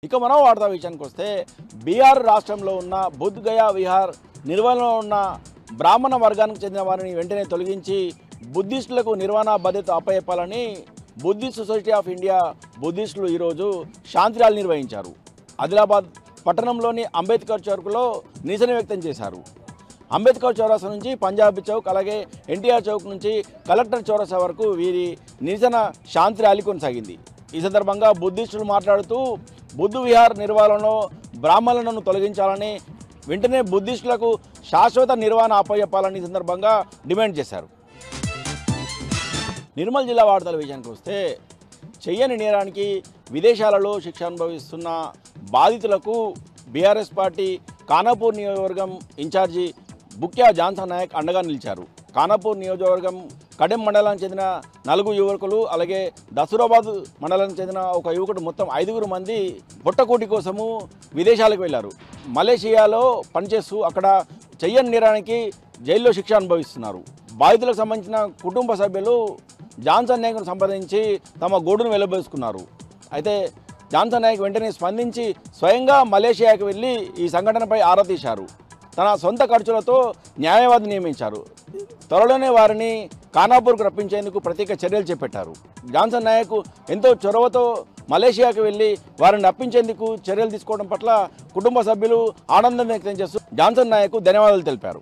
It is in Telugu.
ఇక మరో వార్తా విషయానికి వస్తే బీహార్ రాష్ట్రంలో ఉన్న బుద్ధ్ గయా విహార్ నిర్వహణలో ఉన్న బ్రాహ్మణ వర్గానికి చెందిన వారిని వెంటనే తొలగించి బుద్ధిస్టులకు నిర్వహణ బాధ్యత అప్పచెప్పాలని బుద్ధిస్ట్ సొసైటీ ఆఫ్ ఇండియా బుద్ధిస్టులు ఈరోజు శాంతి ర్యాలీ నిర్వహించారు. ఆదిలాబాద్ పట్టణంలోని అంబేద్కర్ చౌక్లో నిరసన వ్యక్తం చేశారు. అంబేద్కర్ చౌరస్తా నుంచి పంజాబీ చౌక్ అలాగే ఎన్టీఆర్ చౌక్ నుంచి కలెక్టర్ చౌరస్తా వరకు వీరి నిరసన శాంతి ర్యాలీ కొనసాగింది. ఈ సందర్భంగా బుద్ధిస్టులు మాట్లాడుతూ బుద్ధ విహార్ నిర్వహణలో బ్రాహ్మణులను తొలగించాలని వెంటనే బుద్ధిస్టులకు శాశ్వత నిర్వహణ అప్పచెప్పాలని సందర్భంగా డిమాండ్ చేశారు. నిర్మల్ జిల్లా వార్తల విషయానికి వస్తే చెయ్యని నేరానికి విదేశాలలో శిక్ష అనుభవిస్తున్న బాధితులకు బీఆర్ఎస్ పార్టీ ఖానాపూర్ నియోజకవర్గం ఇన్ఛార్జి బుక్యా జాన్సన్ నాయక్ అండగా నిలిచారు. ఖానాపూర్ నియోజకవర్గం కడెం మండలానికి చెందిన 4 యువకులు అలాగే దసూరాబాద్ మండలానికి చెందిన ఒక యువకుడు మొత్తం 5 మంది పొట్టకూటి కోసము విదేశాలకు వెళ్లారు. మలేషియాలో పనిచేస్తూ అక్కడ చెయ్యని నేరానికి జైల్లో శిక్ష అనుభవిస్తున్నారు. బాధితులకు సంబంధించిన కుటుంబ సభ్యులు జాన్సన్ నాయక్ను సంప్రదించి తమ గోడును వెళ్లబోసుకున్నారు. అయితే జాన్సన్ నాయక్ వెంటనే స్పందించి స్వయంగా మలేషియాకు వెళ్ళి ఈ సంఘటనపై ఆరా తీశారు. తన సొంత ఖర్చులతో న్యాయవాది నియమించారు. త్వరలోనే వారిని ఖానాపూర్కు రప్పించేందుకు ప్రత్యేక చర్యలు చేపట్టారు. జాన్సన్ నాయక్ ఎంతో చొరవతో మలేషియాకు వెళ్ళి వారిని రప్పించేందుకు చర్యలు తీసుకోవడం పట్ల కుటుంబ సభ్యులు ఆనందం వ్యక్తం చేస్తూ జాన్సన్ నాయక్ ధన్యవాదాలు తెలిపారు.